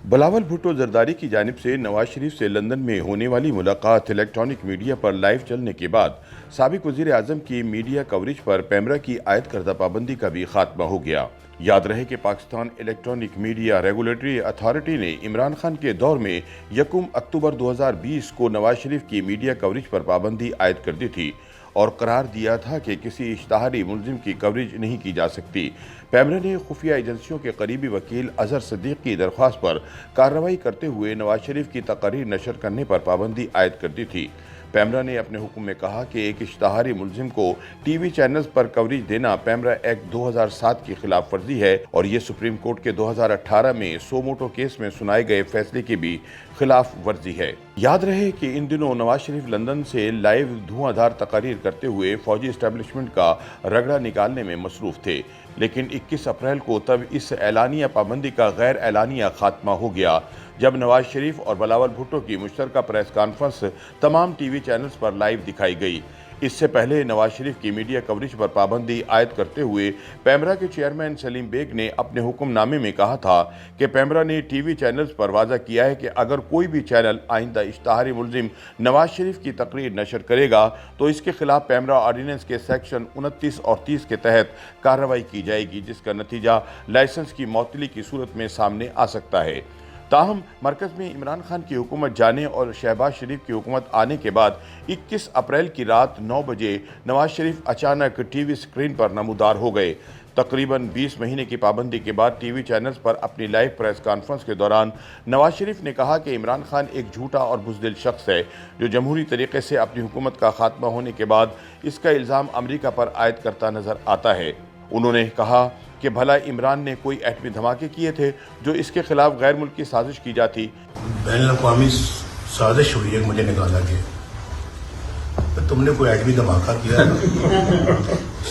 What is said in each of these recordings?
بلاول بھٹو زرداری کی جانب سے نواز شریف سے لندن میں ہونے والی ملاقات الیکٹرانک میڈیا پر لائیو چلنے کے بعد سابق وزیر اعظم کی میڈیا کوریج پر پیمرا کی عائد کردہ پابندی کا بھی خاتمہ ہو گیا۔ یاد رہے کہ Pakistan electronic media regulatory authority نے عمران خان کے دور میں 1 اکتوبر 2020 کو نواز شریف کی میڈیا کوریج پر پابندی عائد کر دی تھی اور قرار دیا تھا کہ کسی اشتہاری ملزم کی کوریج نہیں کی جا سکتی۔ پیمرا نے خفیہ ایجنسیوں کے قریبی وکیل اظہر صدیق کی درخواست پر کارروائی کرتے ہوئے نواز شریف کی تقاریر نشر کرنے پر پابندی عائد کر دی تھی۔ پیمرا نے اپنے حکم میں کہا کہ ایک اشتہاری ملزم کو ٹی وی چینلز پر کوریج دینا پیمرا ایکٹ 2007 کی خلاف ورزی ہے اور یہ سپریم کورٹ کے 2018 میں سو موٹو کیس میں سنائے گئے فیصلے کی بھی خلاف ورزی ہے۔ یاد رہے کہ ان دنوں نواز شریف لندن سے لائیو دھواں دھار تقاریر کرتے ہوئے فوجی اسٹیبلشمنٹ کا رگڑا نکالنے میں مصروف تھے، لیکن 21 اپریل کو تب اس اعلانیہ پابندی کا غیر اعلانیہ خاتمہ ہو گیا جب نواز شریف اور بلاول بھٹو کی مشترکہ پریس کانفرنس تمام ٹی وی چینلز پر لائیو دکھائی گئی۔ اس سے پہلے نواز شریف کی میڈیا کوریج پر پابندی عائد کرتے ہوئے پیمرا کے چیئرمین سلیم بیگ نے اپنے حکم نامے میں کہا تھا کہ پیمرا نے ٹی وی چینلز پر واضح کیا ہے کہ اگر کوئی بھی چینل آئندہ اشتہاری ملزم نواز شریف کی تقریر نشر کرے گا تو اس کے خلاف پیمرا آرڈیننس کے سیکشن 29 اور 30 کے تحت کارروائی کی جائے گی، جس کا نتیجہ لائسنس کی معطلی کی صورت میں سامنے آ سکتا ہے۔ تاہم مرکز میں عمران خان کی حکومت جانے اور شہباز شریف کی حکومت آنے کے بعد 21 اپریل کی رات 9 بجے نواز شریف اچانک ٹی وی سکرین پر نمودار ہو گئے۔ تقریباً 20 مہینے کی پابندی کے بعد ٹی وی چینلز پر اپنی لائیو پریس کانفرنس کے دوران نواز شریف نے کہا کہ عمران خان ایک جھوٹا اور بزدل شخص ہے جو جمہوری طریقے سے اپنی حکومت کا خاتمہ ہونے کے بعد اس کا الزام امریکہ پر عائد کرتا نظر آتا ہے۔ انہوں نے کہا کہ بھلا عمران نے کوئی ایٹمی دھماکے کیے تھے جو اس کے خلاف غیر ملکی سازش کی جاتی؟ بین الاقوامی سازش ہوئی ہے، مجھے نکالا گیا۔ تم نے کوئی ایٹمی دھماکہ کیا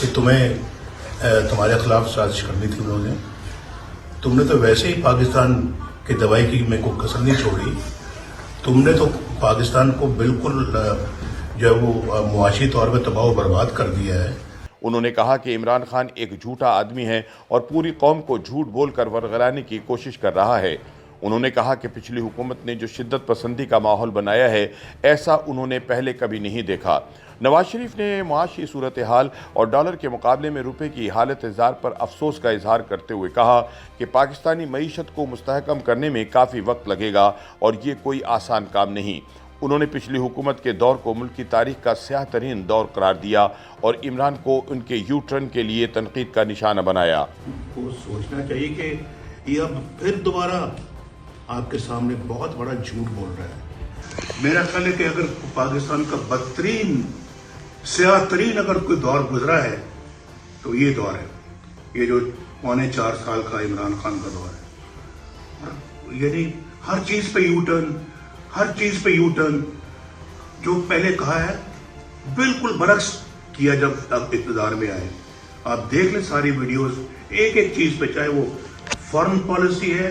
کہ تمہیں تمہارے خلاف سازش کرنی تھی انہوں نے؟ تم نے تو ویسے ہی پاکستان کی دوائی کی میں کو کسر نہیں چھوڑی۔ تم نے تو پاکستان کو بالکل جو ہے وہ معاشی طور پہ تباہ و برباد کر دیا ہے۔ انہوں نے کہا کہ عمران خان ایک جھوٹا آدمی ہے اور پوری قوم کو جھوٹ بول کر ورگلانے کی کوشش کر رہا ہے۔ انہوں نے کہا کہ پچھلی حکومت نے جو شدت پسندی کا ماحول بنایا ہے ایسا انہوں نے پہلے کبھی نہیں دیکھا۔ نواز شریف نے معاشی صورتحال اور ڈالر کے مقابلے میں روپے کی حالت زار پر افسوس کا اظہار کرتے ہوئے کہا کہ پاکستانی معیشت کو مستحکم کرنے میں کافی وقت لگے گا اور یہ کوئی آسان کام نہیں۔ انہوں نے پچھلی حکومت کے دور کو ملک کی تاریخ کا سیاہ ترین دور قرار دیا اور عمران کو ان کے یو ٹرن کے لیے تنقید کا نشانہ بنایا۔ کو سوچنا چاہیے کہ یہ اب پھر دوبارہ آپ کے سامنے بہت بڑا جھوٹ بول رہا ہے۔ میرا خیال ہے کہ اگر پاکستان کا بدترین سیاہ ترین اگر کوئی دور گزرا ہے تو یہ دور ہے، یہ جو 4.25 سال کا عمران خان کا دور ہے۔ یعنی ہر چیز پہ یو ٹرن، ہر چیز پہ یو ٹرن، جو پہلے کہا ہے بالکل برعکس کیا جب اقتدار میں آئے۔ آپ دیکھ لیں ساری ویڈیوز، ایک ایک چیز پہ، چاہے وہ فارن پالیسی ہے،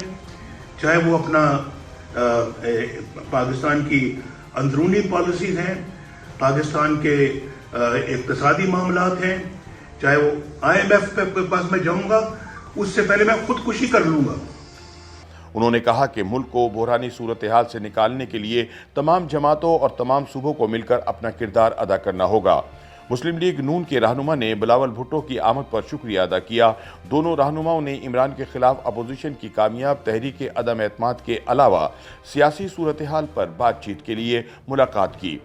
چاہے وہ اپنا پاکستان کی اندرونی پالیسیز ہیں، پاکستان کے اقتصادی معاملات ہیں، چاہے وہ IMF کے پاس میں جاؤں گا اس سے پہلے میں خودکشی کر لوں گا۔ انہوں نے کہا کہ ملک کو بحرانی صورتحال سے نکالنے کے لیے تمام جماعتوں اور تمام صوبوں کو مل کر اپنا کردار ادا کرنا ہوگا۔ مسلم لیگ نون کے رہنما نے بلاول بھٹو کی آمد پر شکریہ ادا کیا۔ دونوں رہنماؤں نے عمران کے خلاف اپوزیشن کی کامیاب تحریک عدم اعتماد کے علاوہ سیاسی صورتحال پر بات چیت کے لیے ملاقات کی۔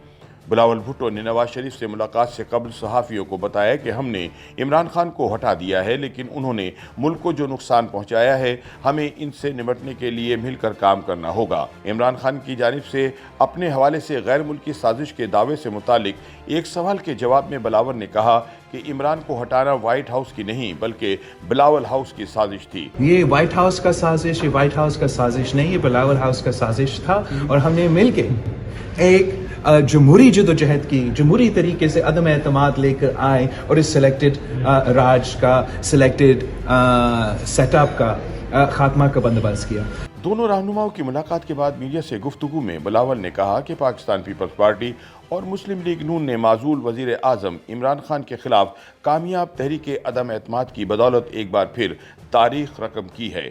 بلاول بھٹو نے نواز شریف سے ملاقات سے قبل صحافیوں کو بتایا کہ ہم نے عمران خان کو ہٹا دیا ہے، لیکن انہوں نے ملک کو جو نقصان پہنچایا ہے ہمیں ان سے نمٹنے کے لیے مل کر کام کرنا ہوگا۔ عمران خان کی جانب سے اپنے حوالے سے غیر ملکی سازش کے دعوے سے متعلق ایک سوال کے جواب میں بلاول نے کہا کہ عمران کو ہٹانا وائٹ ہاؤس کی نہیں بلکہ بلاول ہاؤس کی سازش تھی۔ یہ وائٹ ہاؤس کا سازش، یہ وائٹ ہاؤس کا سازش نہیں، یہ بلاول ہاؤس کا سازش تھا اور ہم نے مل کے ایک جمہوری جدوجہد کی، جمہوری طریقے سے عدم اعتماد لے کر آئے اور اس سلیکٹڈ راج کا، سلیکٹڈ سیٹ اپ کا خاتمہ کا بندوبست کیا۔ دونوں رہنماؤں کی ملاقات کے بعد میڈیا سے گفتگو میں بلاول نے کہا کہ پاکستان پیپلز پارٹی اور مسلم لیگ نون نے معزول وزیر اعظم عمران خان کے خلاف کامیاب تحریک عدم اعتماد کی بدولت ایک بار پھر تاریخ رقم کی ہے۔